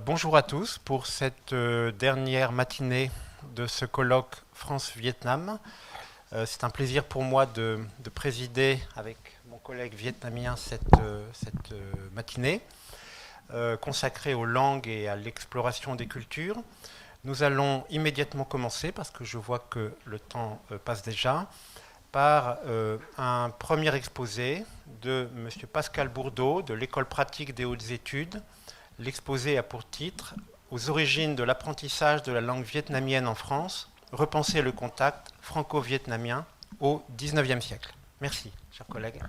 Bonjour à tous pour cette dernière matinée de ce colloque France-Vietnam. C'est un plaisir pour moi de présider avec mon collègue vietnamien cette matinée consacrée aux langues et à l'exploration des cultures. Nous allons immédiatement commencer, parce que je vois que le temps passe déjà, par un premier exposé de M. Pascal Bourdeau de l'École pratique des hautes études. L'exposé a pour titre « Aux origines de l'apprentissage de la langue vietnamienne en France, repenser le contact franco-vietnamien au XIXe siècle ». Merci, chers collègues.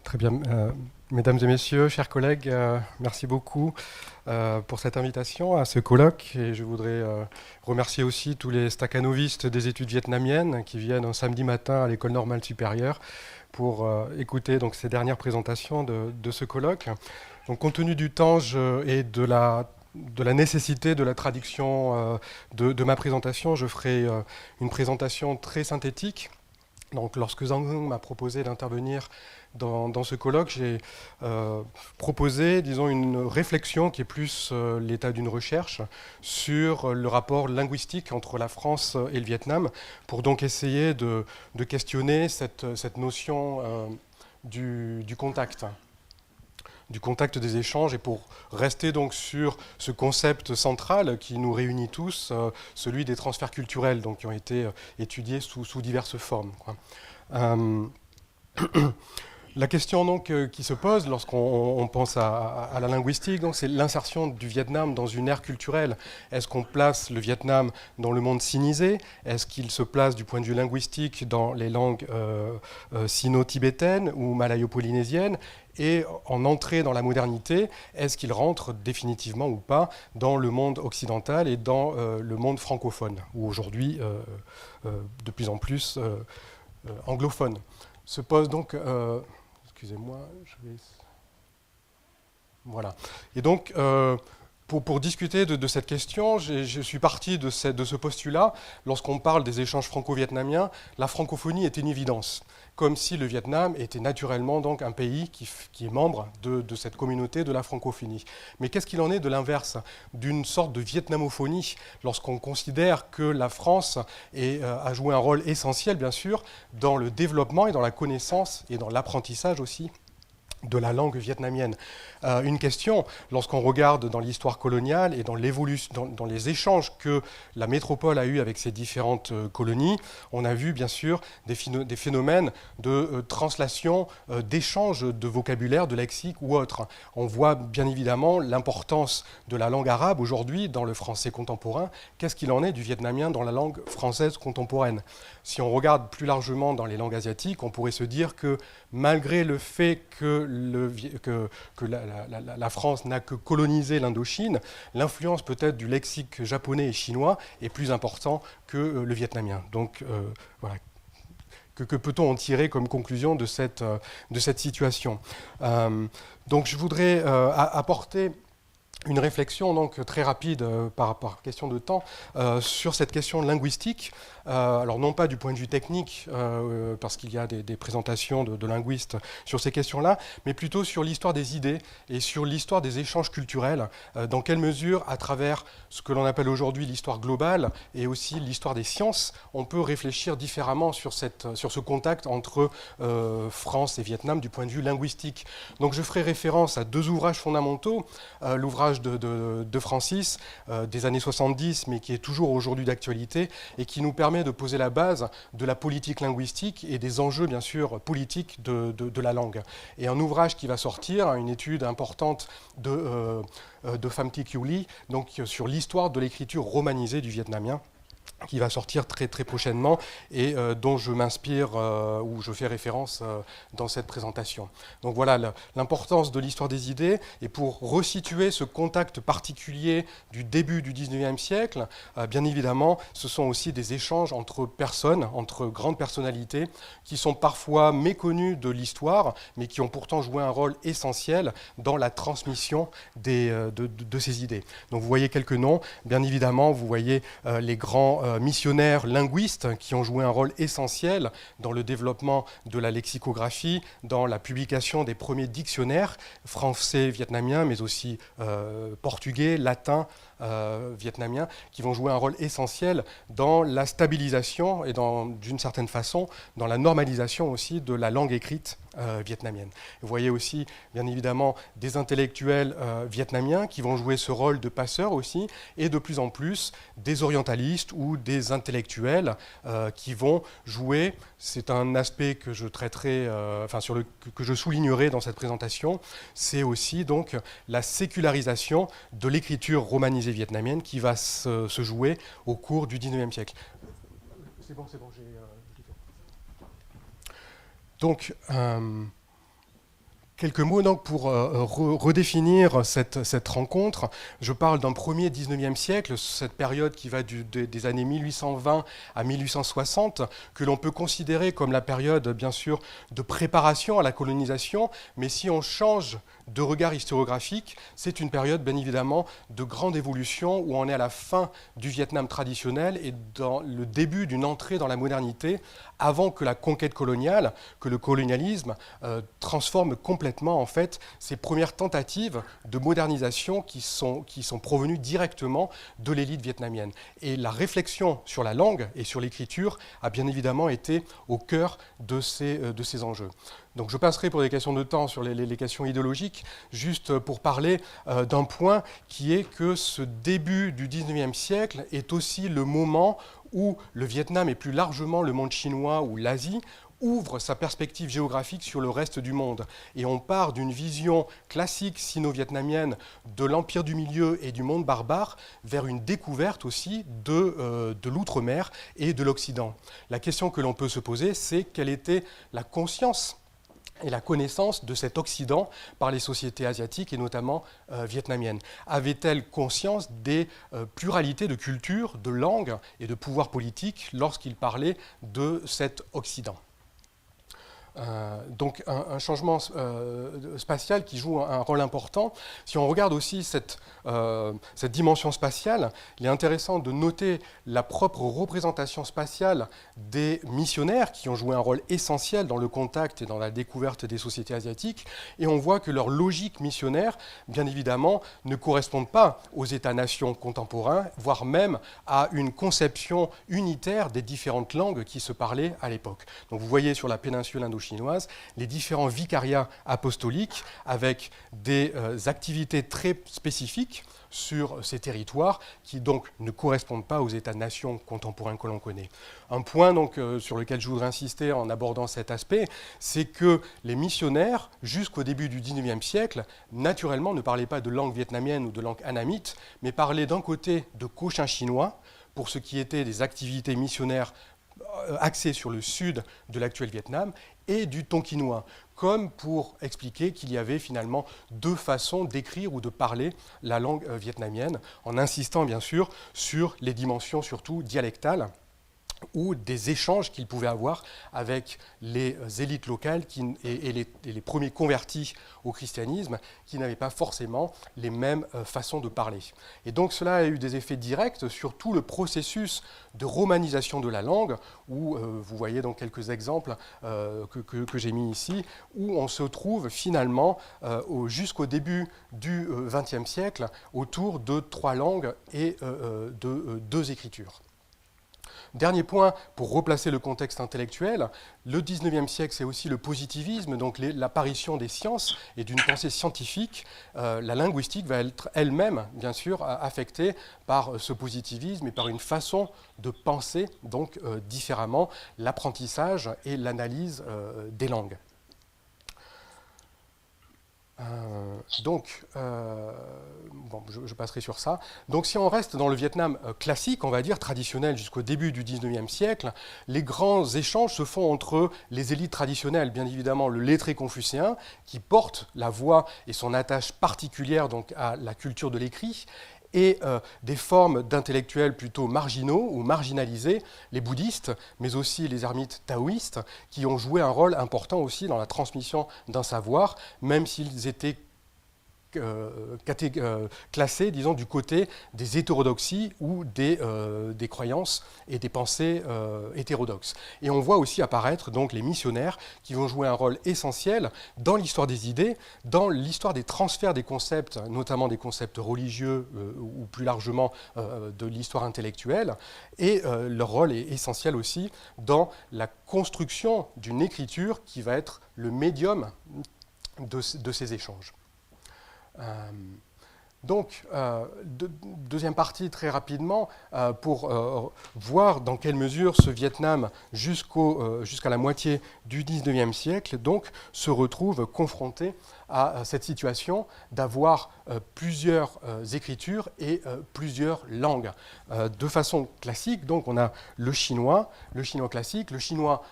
Très bien. Mesdames et messieurs, chers collègues, merci beaucoup pour cette invitation à ce colloque. Et je voudrais remercier aussi tous les stakhanovistes des études vietnamiennes qui viennent un samedi matin à l'École normale supérieure pour écouter donc, ces dernières présentations de ce colloque. Donc, compte tenu du temps et de la nécessité de la traduction de ma présentation, je ferai une présentation très synthétique. Donc, lorsque Zhang Heng m'a proposé d'intervenir dans ce colloque, j'ai proposé, disons, une réflexion qui est plus l'état d'une recherche sur le rapport linguistique entre la France et le Vietnam, pour donc essayer de questionner cette notion du contact des échanges, et pour rester donc sur ce concept central qui nous réunit tous, celui des transferts culturels, donc, qui ont été étudiés sous diverses formes, quoi. La question donc, qui se pose lorsqu'on pense à la linguistique, donc, c'est l'insertion du Vietnam dans une ère culturelle. Est-ce qu'on place le Vietnam dans le monde sinisé? Est-ce qu'il se place du point de vue linguistique dans les langues sino-tibétaines ou malayo-polynésiennes? Et en entrée dans la modernité, est-ce qu'il rentre définitivement ou pas dans le monde occidental et dans le monde francophone, ou aujourd'hui de plus en plus anglophone? Se pose donc... excusez-moi, je vais... Voilà. Et donc, pour discuter de cette question, je suis parti de ce postulat. Lorsqu'on parle des échanges franco-vietnamiens, la francophonie est une évidence, comme si le Vietnam était naturellement donc un pays qui est membre de cette communauté de la francophonie. Mais qu'est-ce qu'il en est de l'inverse, d'une sorte de vietnamophonie, lorsqu'on considère que la France a joué un rôle essentiel, bien sûr, dans le développement et dans la connaissance et dans l'apprentissage aussi de la langue vietnamienne. Une question, lorsqu'on regarde dans l'histoire coloniale et dans l'évolution, dans les échanges que la métropole a eus avec ses différentes colonies, on a vu bien sûr des phénomènes de translation, d'échange de vocabulaire, de lexique ou autre. On voit bien évidemment l'importance de la langue arabe aujourd'hui dans le français contemporain. Qu'est-ce qu'il en est du vietnamien dans la langue française contemporaine? Si on regarde plus largement dans les langues asiatiques, on pourrait se dire que malgré le fait que la France n'a que colonisé l'Indochine, l'influence peut-être du lexique japonais et chinois est plus importante que le vietnamien. Donc voilà. Que peut-on en tirer comme conclusion de cette situation? Donc je voudrais apporter une réflexion donc très rapide par question de temps sur cette question linguistique. Alors non pas du point de vue technique, parce qu'il y a des présentations de linguistes sur ces questions-là, mais plutôt sur l'histoire des idées et sur l'histoire des échanges culturels. Dans quelle mesure, à travers ce que l'on appelle aujourd'hui l'histoire globale et aussi l'histoire des sciences, on peut réfléchir différemment sur ce contact entre France et Vietnam du point de vue linguistique. Donc je ferai référence à deux ouvrages fondamentaux. L'ouvrage de Francis des années 70, mais qui est toujours aujourd'hui d'actualité et qui nous permet de poser la base de la politique linguistique et des enjeux, bien sûr, politiques de la langue. Et un ouvrage qui va sortir, une étude importante de Pham Thi Kieu Ly, donc sur l'histoire de l'écriture romanisée du vietnamien, qui va sortir très très prochainement et dont je m'inspire ou je fais référence dans cette présentation. Donc voilà l'importance de l'histoire des idées, et pour resituer ce contact particulier du début du 19e siècle, bien évidemment, ce sont aussi des échanges entre personnes, entre grandes personnalités, qui sont parfois méconnues de l'histoire, mais qui ont pourtant joué un rôle essentiel dans la transmission de ces idées. Donc vous voyez quelques noms, bien évidemment, vous voyez les grands missionnaires linguistes qui ont joué un rôle essentiel dans le développement de la lexicographie, dans la publication des premiers dictionnaires français, vietnamiens, mais aussi portugais, latin, vietnamien, qui vont jouer un rôle essentiel dans la stabilisation et d'une certaine façon dans la normalisation aussi de la langue écrite vietnamienne. Vous voyez aussi, bien évidemment, des intellectuels vietnamiens qui vont jouer ce rôle de passeurs aussi, et de plus en plus des orientalistes ou des intellectuels qui vont jouer, c'est un aspect que je traiterai, que je soulignerai dans cette présentation, c'est aussi donc la sécularisation de l'écriture romanisée vietnamienne qui va se jouer au cours du 19e siècle. C'est bon, j'ai fait. Donc, quelques mots donc pour redéfinir cette rencontre. Je parle d'un premier 19e siècle, cette période qui va des années 1820 à 1860, que l'on peut considérer comme la période, bien sûr, de préparation à la colonisation, mais si on change de regard historiographique, c'est une période, bien évidemment, de grande évolution, où on est à la fin du Vietnam traditionnel et dans le début d'une entrée dans la modernité, avant que la conquête coloniale, que le colonialisme transforme complètement, en fait, ces premières tentatives de modernisation qui sont provenues directement de l'élite vietnamienne. Et la réflexion sur la langue et sur l'écriture a bien évidemment été au cœur de ces enjeux. Donc je passerai pour des questions de temps sur les questions idéologiques, juste pour parler d'un point qui est que ce début du 19e siècle est aussi le moment où le Vietnam et plus largement le monde chinois ou l'Asie ouvre sa perspective géographique sur le reste du monde. Et on part d'une vision classique sino-vietnamienne de l'Empire du Milieu et du monde barbare vers une découverte aussi de l'outre-mer et de l'Occident. La question que l'on peut se poser, c'est quelle était la conscience et la connaissance de cet Occident par les sociétés asiatiques et notamment vietnamiennes. Avait-elle conscience des pluralités de cultures, de langues et de pouvoirs politiques lorsqu'ils parlaient de cet Occident ? Donc un changement spatial qui joue un rôle important. Si on regarde aussi cette dimension spatiale, il est intéressant de noter la propre représentation spatiale des missionnaires qui ont joué un rôle essentiel dans le contact et dans la découverte des sociétés asiatiques. Et on voit que leur logique missionnaire, bien évidemment, ne correspond pas aux États-nations contemporains, voire même à une conception unitaire des différentes langues qui se parlaient à l'époque. Donc vous voyez sur la péninsule indochinoise les différents vicariats apostoliques avec des activités très spécifiques sur ces territoires qui donc ne correspondent pas aux États-nations contemporains que l'on connaît. Un point donc, sur lequel je voudrais insister en abordant cet aspect, c'est que les missionnaires, jusqu'au début du 19e siècle, naturellement ne parlaient pas de langue vietnamienne ou de langue annamite, mais parlaient d'un côté de cochin chinois, pour ce qui était des activités missionnaires axées sur le sud de l'actuel Vietnam, et du tonkinois, comme pour expliquer qu'il y avait finalement deux façons d'écrire ou de parler la langue vietnamienne, en insistant bien sûr sur les dimensions surtout dialectales ou des échanges qu'il pouvait avoir avec les élites locales et les premiers convertis au christianisme qui n'avaient pas forcément les mêmes façons de parler. Et donc cela a eu des effets directs sur tout le processus de romanisation de la langue, où vous voyez donc quelques exemples que j'ai mis ici, où on se trouve finalement jusqu'au début du XXe siècle autour de trois langues et de deux écritures. Dernier point, pour replacer le contexte intellectuel, le 19e siècle, c'est aussi le positivisme, donc l'apparition des sciences et d'une pensée scientifique. La linguistique va être elle-même, bien sûr, affectée par ce positivisme et par une façon de penser donc différemment l'apprentissage et l'analyse des langues. Donc, bon, je passerai sur ça. Donc, si on reste dans le Vietnam classique, on va dire traditionnel jusqu'au début du 19e siècle, les grands échanges se font entre les élites traditionnelles, bien évidemment le lettré confucéen, qui porte la voix et son attache particulière donc, à la culture de l'écrit, et des formes d'intellectuels plutôt marginaux ou marginalisés, les bouddhistes, mais aussi les ermites taoïstes, qui ont joué un rôle important aussi dans la transmission d'un savoir, même s'ils étaient classés, disons, du côté des hétérodoxies ou des croyances et des pensées hétérodoxes. Et on voit aussi apparaître donc les missionnaires qui vont jouer un rôle essentiel dans l'histoire des idées, dans l'histoire des transferts des concepts, notamment des concepts religieux ou plus largement de l'histoire intellectuelle. Et leur rôle est essentiel aussi dans la construction d'une écriture qui va être le médium de ces échanges. Donc, deuxième partie très rapidement, pour voir dans quelle mesure ce Vietnam, jusqu'à la moitié du 19e siècle, donc, se retrouve confronté à cette situation d'avoir plusieurs écritures et plusieurs langues. De façon classique, donc, on a le chinois classique, le chinois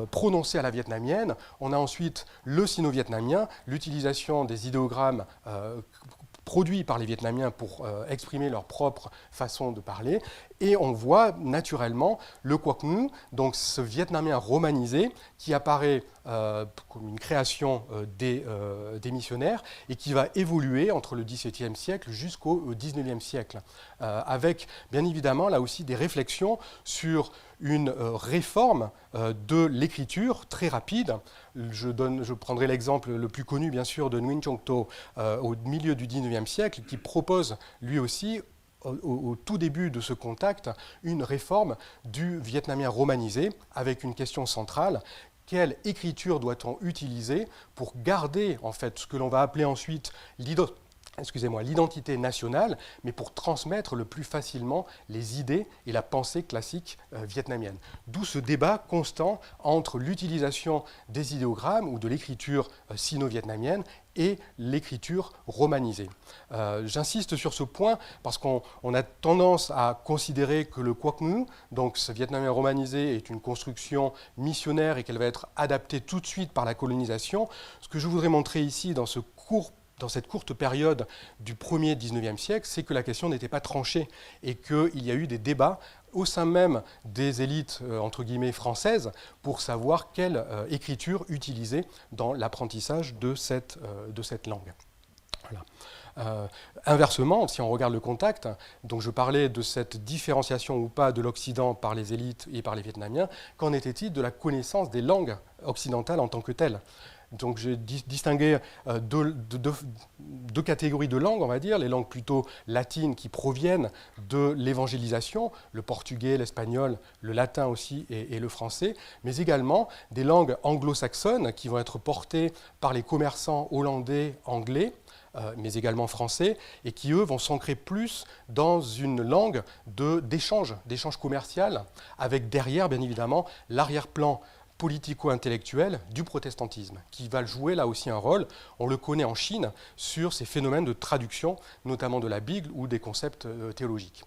prononcé à la vietnamienne. On a ensuite le sino-vietnamien, l'utilisation des idéogrammes produits par les Vietnamiens pour exprimer leur propre façon de parler. Et on voit naturellement le Quoc Ngu, donc ce vietnamien romanisé qui apparaît comme une création des missionnaires et qui va évoluer entre le XVIIe siècle jusqu'au XIXe siècle, avec bien évidemment là aussi des réflexions sur une réforme de l'écriture très rapide. Je prendrai l'exemple le plus connu bien sûr de Nguyen Trong To au milieu du XIXe siècle qui propose lui aussi au tout début de ce contact, une réforme du vietnamien romanisé avec une question centrale. Quelle écriture doit-on utiliser pour garder en fait ce que l'on va appeler ensuite l'identité nationale, mais pour transmettre le plus facilement les idées et la pensée classique vietnamienne. D'où ce débat constant entre l'utilisation des idéogrammes ou de l'écriture sino-vietnamienne et l'écriture romanisée. J'insiste sur ce point parce qu'on a tendance à considérer que le Quoc Ngu, donc ce vietnamien romanisé, est une construction missionnaire et qu'elle va être adaptée tout de suite par la colonisation. Ce que je voudrais montrer ici dans cette courte période du 1er 19e siècle, c'est que la question n'était pas tranchée et qu'il y a eu des débats au sein même des élites, entre guillemets, françaises, pour savoir quelle écriture utiliser dans l'apprentissage de cette langue. Voilà. Inversement, si on regarde le contact, donc je parlais de cette différenciation ou pas de l'Occident par les élites et par les Vietnamiens, qu'en était-il de la connaissance des langues occidentales en tant que telles ? Donc j'ai distingué deux catégories de langues, on va dire, les langues plutôt latines qui proviennent de l'évangélisation, le portugais, l'espagnol, le latin aussi et le français, mais également des langues anglo-saxonnes qui vont être portées par les commerçants hollandais, anglais, mais également français, et qui, eux, vont s'ancrer plus dans une langue d'échange commercial, avec derrière, bien évidemment, l'arrière-plan politico-intellectuel du protestantisme, qui va jouer là aussi un rôle, on le connaît en Chine, sur ces phénomènes de traduction, notamment de la Bible ou des concepts théologiques.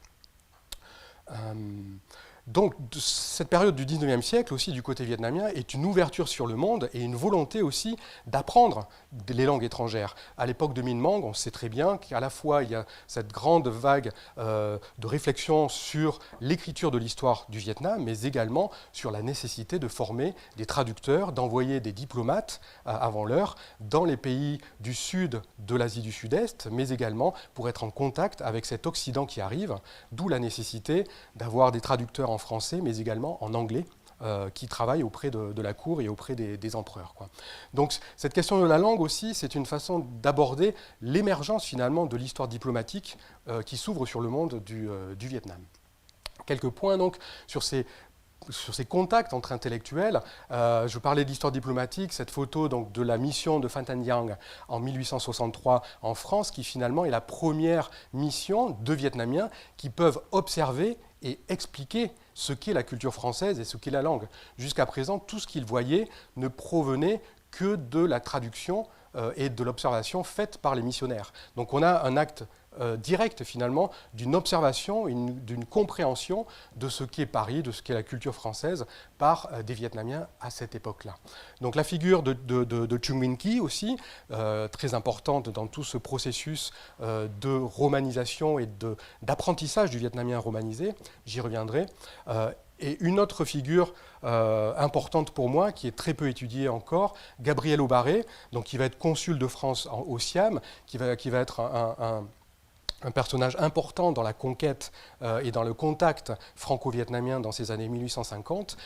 Donc, cette période du 19e siècle, aussi du côté vietnamien, est une ouverture sur le monde et une volonté aussi d'apprendre les langues étrangères. À l'époque de Minh Mang, on sait très bien qu'à la fois, il y a cette grande vague de réflexion sur l'écriture de l'histoire du Vietnam, mais également sur la nécessité de former des traducteurs, d'envoyer des diplomates avant l'heure dans les pays du sud de l'Asie du Sud-Est, mais également pour être en contact avec cet Occident qui arrive, d'où la nécessité d'avoir des traducteurs en français, mais également en anglais, qui travaillent auprès de la cour et auprès des empereurs, quoi. Donc cette question de la langue aussi, c'est une façon d'aborder l'émergence finalement de l'histoire diplomatique qui s'ouvre sur le monde du Vietnam. Quelques points donc sur ces contacts entre intellectuels. Je parlais d'histoire diplomatique, cette photo donc, de la mission de Phan Thanh Giang en 1863 en France, qui finalement est la première mission de Vietnamiens qui peuvent observer et expliquer ce qu'est la culture française et ce qu'est la langue. Jusqu'à présent, tout ce qu'ils voyaient ne provenait que de la traduction et de l'observation faite par les missionnaires. Donc on a un acte direct finalement d'une observation, d'une compréhension de ce qu'est Paris, de ce qu'est la culture française par des Vietnamiens à cette époque-là. Donc la figure de Chung Win Ki aussi, très importante dans tout ce processus de romanisation et d'apprentissage du vietnamien romanisé, j'y reviendrai. Et une autre figure importante pour moi, qui est très peu étudiée encore, Gabriel Aubaré, donc qui va être consul de France au Siam, qui va être un personnage important dans la conquête et dans le contact franco-vietnamien dans ces années 1850.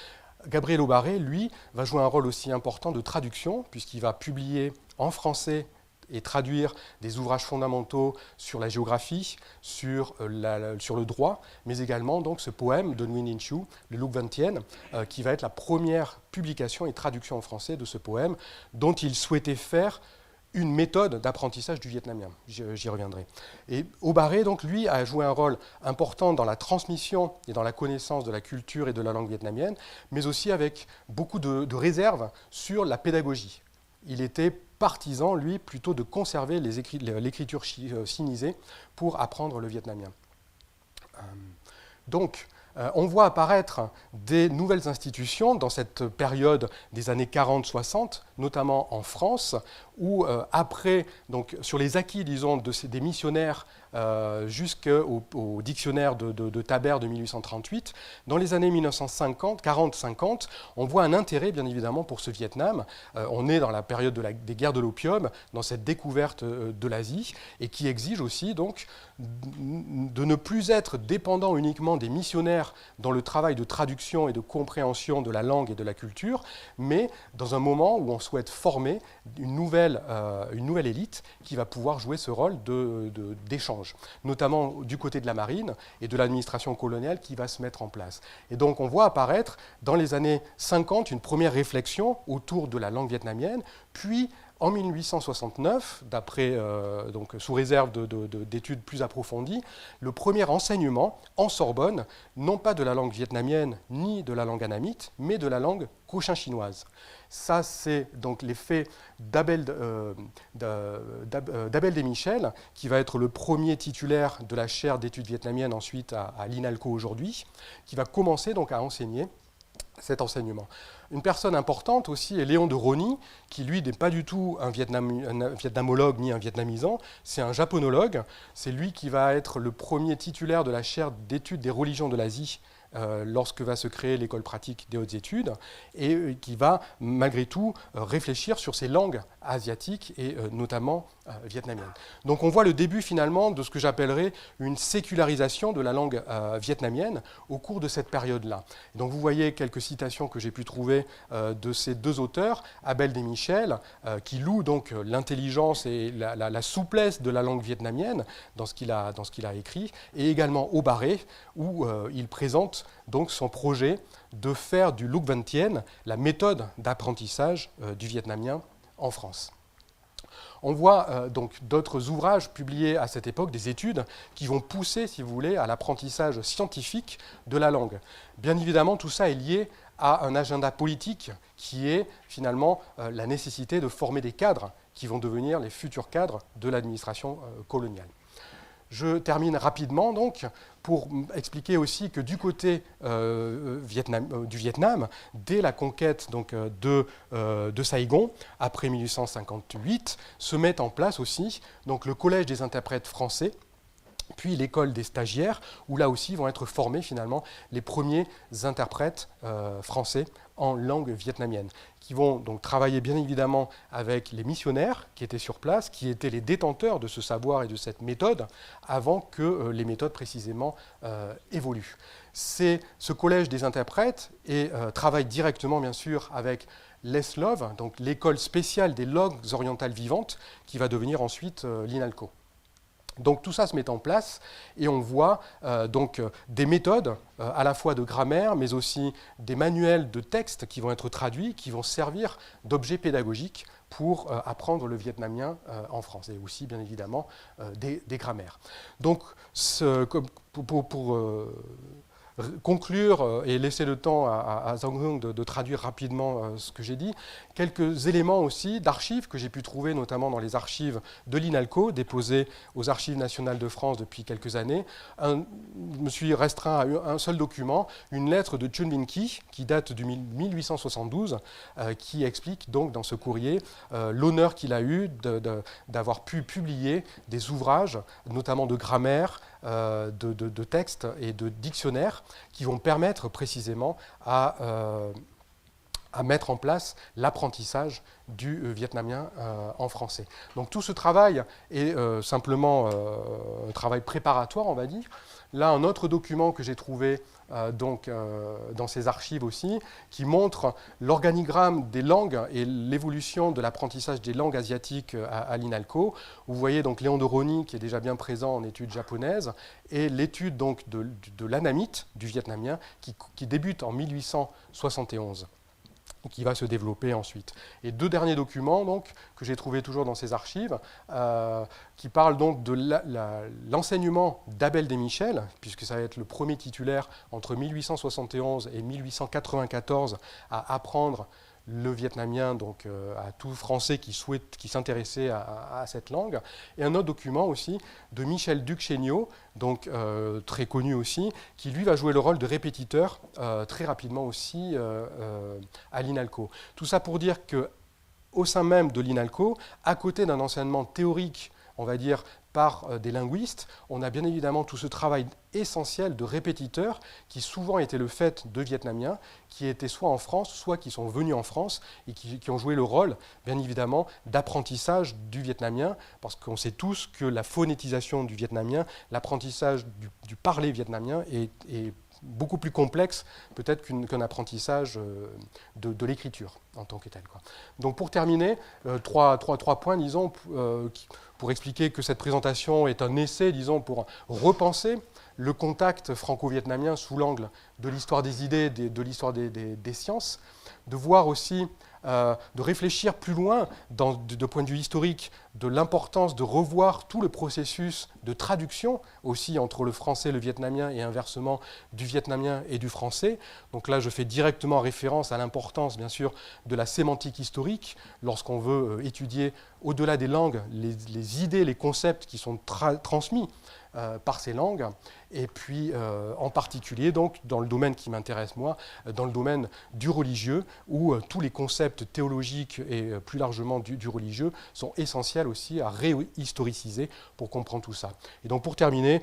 Gabriel Aubaré, lui, va jouer un rôle aussi important de traduction, puisqu'il va publier en français et traduire des ouvrages fondamentaux sur la géographie, sur le droit, mais également donc, ce poème de Nguyen Ninh Chu, le Luc Van Tien, qui va être la première publication et traduction en français de ce poème, dont il souhaitait faire une méthode d'apprentissage du vietnamien. J'y reviendrai. Et Aubaré, donc, lui, a joué un rôle important dans la transmission et dans la connaissance de la culture et de la langue vietnamienne, mais aussi avec beaucoup de réserves sur la pédagogie. Il était partisan, lui, plutôt de conserver l'écriture sinisée pour apprendre le vietnamien. Donc, on voit apparaître des nouvelles institutions dans cette période des années 40-60, notamment en France, où après, donc, sur les acquis, disons, des missionnaires jusqu'au dictionnaire de Tabert de 1838, dans les années 1940-50, on voit un intérêt, bien évidemment, pour ce Vietnam. On est dans la période des guerres de l'opium, dans cette découverte de l'Asie, et qui exige aussi, donc, de ne plus être dépendant uniquement des missionnaires dans le travail de traduction et de compréhension de la langue et de la culture, mais dans un moment où on souhaite former une nouvelle élite qui va pouvoir jouer ce rôle d'échange, notamment du côté de la marine et de l'administration coloniale qui va se mettre en place. Et donc on voit apparaître dans les années 50 une première réflexion autour de la langue vietnamienne, puis en 1869, donc sous réserve d'études plus approfondies, le premier enseignement en Sorbonne, non pas de la langue vietnamienne ni de la langue annamite, mais de la langue cochin-chinoise. Ça, c'est donc l'effet d'Abel Desmichel, qui va être le premier titulaire de la chaire d'études vietnamiennes ensuite à l'INALCO aujourd'hui, qui va commencer donc à enseigner cet enseignement. Une personne importante aussi est Léon de Rosny, qui lui n'est pas du tout un vietnamologue ni un vietnamisant, c'est un japonologue. C'est lui qui va être le premier titulaire de la chaire d'études des religions de l'Asie lorsque va se créer l'école pratique des hautes études, et qui va malgré tout réfléchir sur ces langues asiatiques et notamment vietnamiennes. Donc on voit le début finalement de ce que j'appellerais une sécularisation de la langue vietnamienne au cours de cette période-là. Donc vous voyez quelques citations que j'ai pu trouver de ces deux auteurs, Abel Desmichel, qui loue donc l'intelligence et la souplesse de la langue vietnamienne dans ce qu'il a écrit, et également Aubaré, où il présente donc son projet de faire du Luc Van Tien la méthode d'apprentissage du vietnamien en France. On voit donc d'autres ouvrages publiés à cette époque, des études qui vont pousser, si vous voulez, à l'apprentissage scientifique de la langue. Bien évidemment, tout ça est lié à un agenda politique qui est finalement la nécessité de former des cadres qui vont devenir les futurs cadres de l'administration coloniale. Je termine rapidement donc pour expliquer aussi que du côté du Vietnam, dès la conquête donc, de Saigon, après 1858, se met en place aussi donc, le Collège des interprètes français, puis l'école des stagiaires, où là aussi vont être formés finalement les premiers interprètes français en langue vietnamienne, qui vont donc travailler bien évidemment avec les missionnaires qui étaient sur place, qui étaient les détenteurs de ce savoir et de cette méthode, avant que les méthodes précisément évoluent. C'est ce collège des interprètes et travaille directement bien sûr avec l'ESLOV, donc l'école spéciale des langues orientales vivantes, qui va devenir ensuite l'INALCO. Donc tout ça se met en place et on voit donc des méthodes à la fois de grammaire mais aussi des manuels de textes qui vont être traduits, qui vont servir d'objets pédagogiques pour apprendre le vietnamien en France et aussi bien évidemment des grammaires. Donc pour conclure et laisser le temps à Zhang Hung de traduire rapidement ce que j'ai dit, quelques éléments aussi d'archives que j'ai pu trouver, notamment dans les archives de l'INALCO, déposées aux Archives nationales de France depuis quelques années. Je me suis restreint à un seul document, une lettre de Chun Min-ki, qui date de 1872, qui explique donc dans ce courrier l'honneur qu'il a eu d'avoir pu publier des ouvrages, notamment de grammaire, de textes et de dictionnaires qui vont permettre précisément à mettre en place l'apprentissage du vietnamien en français. Donc tout ce travail est simplement un travail préparatoire, on va dire. Là, un autre document que j'ai trouvé dans ces archives aussi, qui montre l'organigramme des langues et l'évolution de l'apprentissage des langues asiatiques à l'INALCO. Vous voyez donc Léon de Rony, qui est déjà bien présent en études japonaises, et l'étude donc de l'anamite, du vietnamien, qui débute en 1871. Qui va se développer ensuite. Et deux derniers documents donc, que j'ai trouvés toujours dans ces archives, qui parlent donc de l'enseignement d'Abel Desmichel, puisque ça va être le premier titulaire entre 1871 et 1894 à apprendre le vietnamien donc, à tout Français qui s'intéressait à cette langue. Et un autre document aussi de Michel Duc-Chéniaud, donc très connu aussi, qui lui va jouer le rôle de répétiteur très rapidement aussi à l'INALCO. Tout ça pour dire qu'au sein même de l'INALCO, à côté d'un enseignement théorique, on va dire, par des linguistes, on a bien évidemment tout ce travail essentiel de répétiteurs qui souvent était le fait de Vietnamiens qui étaient soit en France, soit qui sont venus en France et qui ont joué le rôle, bien évidemment, d'apprentissage du vietnamien, parce qu'on sait tous que la phonétisation du vietnamien, l'apprentissage du parler vietnamien est beaucoup plus complexe peut-être qu'un apprentissage de l'écriture en tant que tel, quoi. Donc pour terminer, trois points, disons, pour expliquer que cette présentation est un essai, disons, pour repenser le contact franco-vietnamien sous l'angle de l'histoire des idées, de l'histoire des sciences, de voir aussi, de réfléchir plus loin, de point de vue historique, de l'importance de revoir tout le processus de traduction aussi entre le français et le vietnamien et inversement du vietnamien et du français. Donc là, je fais directement référence à l'importance, bien sûr, de la sémantique historique lorsqu'on veut étudier au-delà des langues les idées, les concepts qui sont transmis par ces langues, et puis en particulier donc dans le domaine qui m'intéresse moi, dans le domaine du religieux, où tous les concepts théologiques et plus largement du religieux sont essentiels aussi à réhistoriciser pour comprendre tout ça. Et donc pour terminer,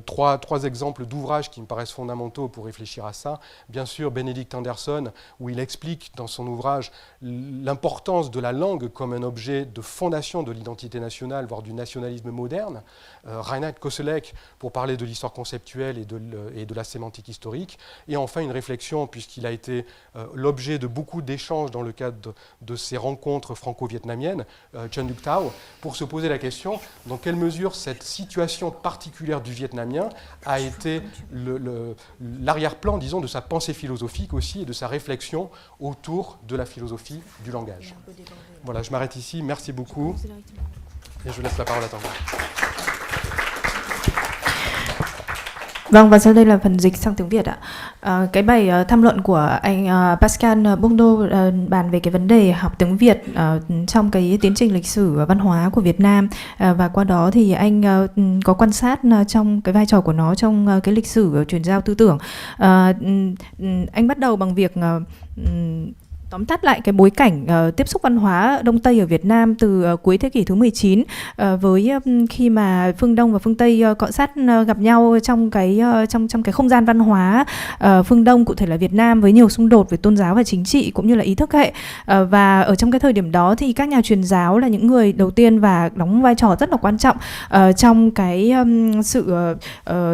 trois exemples d'ouvrages qui me paraissent fondamentaux pour réfléchir à ça. Bien sûr, Benedict Anderson, où il explique dans son ouvrage l'importance de la langue comme un objet de fondation de l'identité nationale, voire du nationalisme moderne. Reinhard Koselleck, pour parler de l'histoire conceptuelle et de la sémantique historique. Et enfin, une réflexion, puisqu'il a été l'objet de beaucoup d'échanges dans le cadre de ces rencontres franco-vietnamiennes, Chun Duc Thao, pour se poser la question dans quelle mesure cette situation particulière du vietnamien a été l'arrière-plan, disons, de sa pensée philosophique aussi et de sa réflexion autour de la philosophie du langage. Voilà, je m'arrête ici. Merci beaucoup. Et je laisse la parole à Tanguy. Vâng, và sau đây là phần dịch sang tiếng Việt ạ. Cái bài tham luận của anh Pascal Bourneau bàn về cái vấn đề học tiếng Việt trong cái tiến trình lịch sử văn hóa của Việt Nam, và qua đó thì anh có quan sát trong cái vai trò của nó trong cái lịch sử truyền giao tư tưởng. Anh bắt đầu bằng việc tóm tắt lại cái bối cảnh tiếp xúc văn hóa Đông Tây ở Việt Nam từ cuối thế kỷ thứ 19, với khi mà phương Đông và phương Tây cọ sát gặp nhau trong cái không gian văn hóa phương Đông, cụ thể là Việt Nam, với nhiều xung đột về tôn giáo và chính trị cũng như là ý thức hệ. Và ở trong cái thời điểm đó thì các nhà truyền giáo là những người đầu tiên và đóng vai trò rất là quan trọng trong cái sự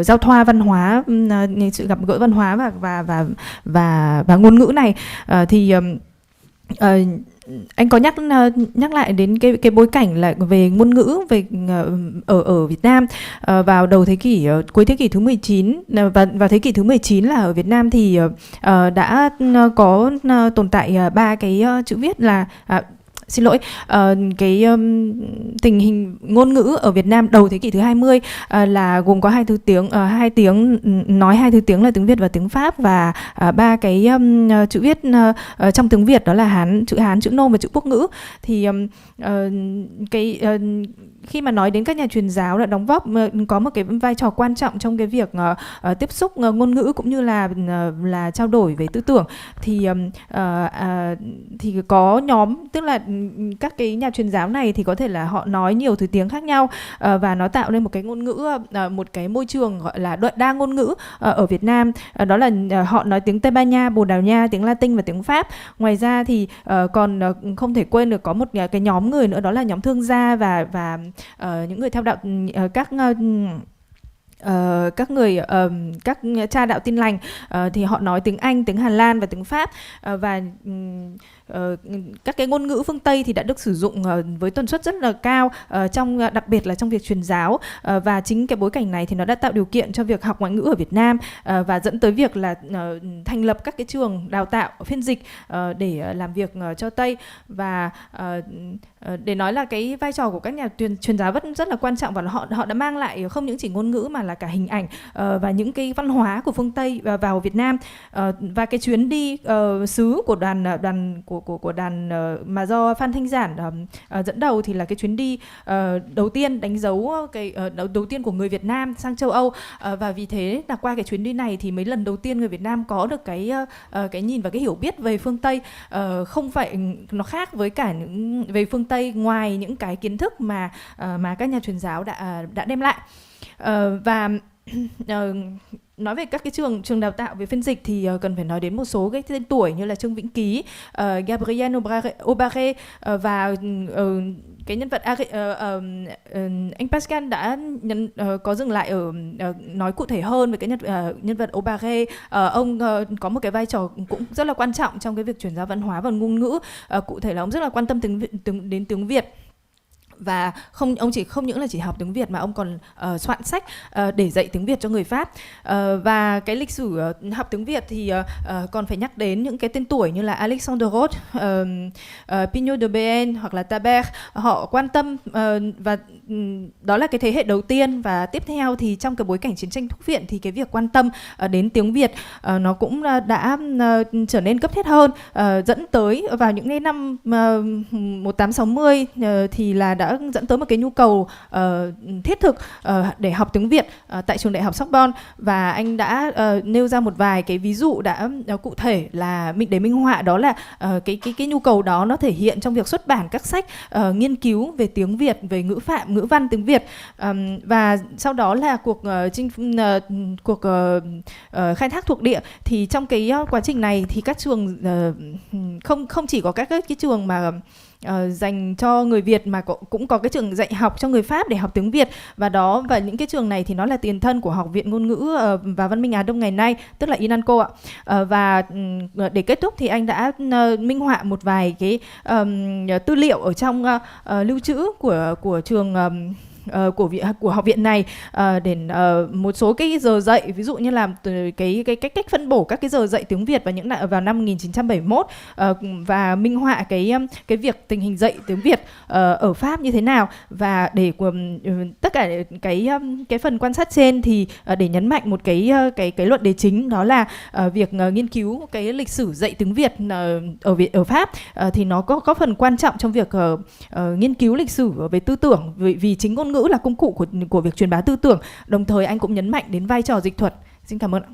giao thoa văn hóa, sự gặp gỡ văn hóa và ngôn ngữ này. Thì anh có nhắc lại đến cái bối cảnh là về ngôn ngữ ở Việt Nam vào đầu thế kỷ, cuối thế kỷ thứ 19, và vào thế kỷ thứ 19 là ở Việt Nam thì đã có tồn tại ba cái chữ viết là xin lỗi, cái tình hình ngôn ngữ ở Việt Nam đầu thế kỷ thứ 20 là gồm có hai tiếng nói, hai thứ tiếng là tiếng Việt và tiếng Pháp, và ba cái chữ viết trong tiếng Việt đó là chữ Hán, chữ Nôm và chữ Quốc ngữ. Thì khi mà nói đến các nhà truyền giáo đã đóng góp có một cái vai trò quan trọng trong cái việc tiếp xúc ngôn ngữ cũng như là trao đổi về tư tưởng, thì có nhóm, tức là các cái nhà truyền giáo này thì có thể là họ nói nhiều thứ tiếng khác nhau, và nó tạo nên một cái ngôn ngữ, một cái môi trường gọi là đa ngôn ngữ ở Việt Nam. Đó là họ nói tiếng Tây Ban Nha, Bồ Đào Nha, tiếng Latin và tiếng Pháp. Ngoài ra thì còn không thể quên được có một cái nhóm người nữa, đó là nhóm thương gia và những người theo đạo, các cha đạo Tin lành, thì họ nói tiếng Anh, tiếng Hà Lan và tiếng Pháp, và các cái ngôn ngữ phương Tây thì đã được sử dụng với tần suất rất là cao, đặc biệt là trong việc truyền giáo, và chính cái bối cảnh này thì nó đã tạo điều kiện cho việc học ngoại ngữ ở Việt Nam, và dẫn tới việc là thành lập các cái trường đào tạo phiên dịch để làm việc cho Tây. Và để nói là cái vai trò của các nhà truyền giáo vẫn rất là quan trọng, và họ đã mang lại không những chỉ ngôn ngữ mà là cả hình ảnh và những cái văn hóa của phương Tây vào Việt Nam. Và cái chuyến đi sứ của đoàn mà do Phan Thanh Giản dẫn đầu thì là cái chuyến đi đầu tiên đánh dấu cái đầu tiên của người Việt Nam sang châu Âu, và vì thế là qua cái chuyến đi này thì mấy lần đầu tiên người Việt Nam có được cái nhìn và cái hiểu biết về phương Tây, không phải nó khác với cả về phương Tây ngoài những cái kiến thức mà các nhà truyền giáo đã đem lại. Và nói về các cái trường đào tạo về phiên dịch thì cần phải nói đến một số cái tên tuổi như là Trương Vĩnh Ký, Gabriel Aubaré, và cái nhân vật anh Pascal đã có dừng lại ở nói cụ thể hơn về cái nhân vật Aubaré. Ông có một cái vai trò cũng rất là quan trọng trong cái việc truyền giáo văn hóa và ngôn ngữ. Cụ thể là ông rất là quan tâm đến tiếng Việt. Và ông không những là chỉ học tiếng Việt mà ông còn soạn sách để dạy tiếng Việt cho người Pháp. Và cái lịch sử học tiếng Việt thì còn phải nhắc đến những cái tên tuổi như là Alexandre Roth, Pignot de Béen hoặc là Tabert. Họ quan tâm, và đó là cái thế hệ đầu tiên. Và tiếp theo thì trong cái bối cảnh chiến tranh thuốc viện thì cái việc quan tâm đến tiếng Việt nó cũng đã trở nên cấp thiết hơn, dẫn tới vào những cái năm 1860 thì là đã dẫn tới một cái nhu cầu thiết thực để học tiếng Việt tại trường đại học Sorbonne. Và anh đã nêu ra một vài cái ví dụ đã cụ thể là để minh họa đó là cái nhu cầu đó nó thể hiện trong việc xuất bản các sách nghiên cứu về tiếng Việt, về ngữ phạm, ngữ văn tiếng Việt. Và sau đó là cuộc khai thác thuộc địa. Thì trong cái quá trình này thì các trường không chỉ có các cái trường mà dành cho người Việt mà cũng có cái trường dạy học cho người Pháp để học tiếng Việt, và những cái trường này thì nó là tiền thân của Học viện Ngôn ngữ và Văn minh Á Đông ngày nay, tức là INANCO ạ. Và để kết thúc thì anh đã minh họa một vài cái tư liệu ở trong lưu trữ của trường của học viện này, để một số cái giờ dạy, ví dụ như là cái cách phân bổ các cái giờ dạy tiếng Việt vào năm 1971, và minh họa cái việc tình hình dạy tiếng Việt ở Pháp như thế nào. Và để tất cả cái phần quan sát trên thì để nhấn mạnh một cái luận đề chính, đó là việc nghiên cứu cái lịch sử dạy tiếng Việt ở Pháp thì nó có phần quan trọng trong việc nghiên cứu lịch sử về tư tưởng, vì chính ngôn ngữ là công cụ của việc truyền bá tư tưởng. Đồng thời anh cũng nhấn mạnh đến vai trò dịch thuật. Xin cảm ơn ạ.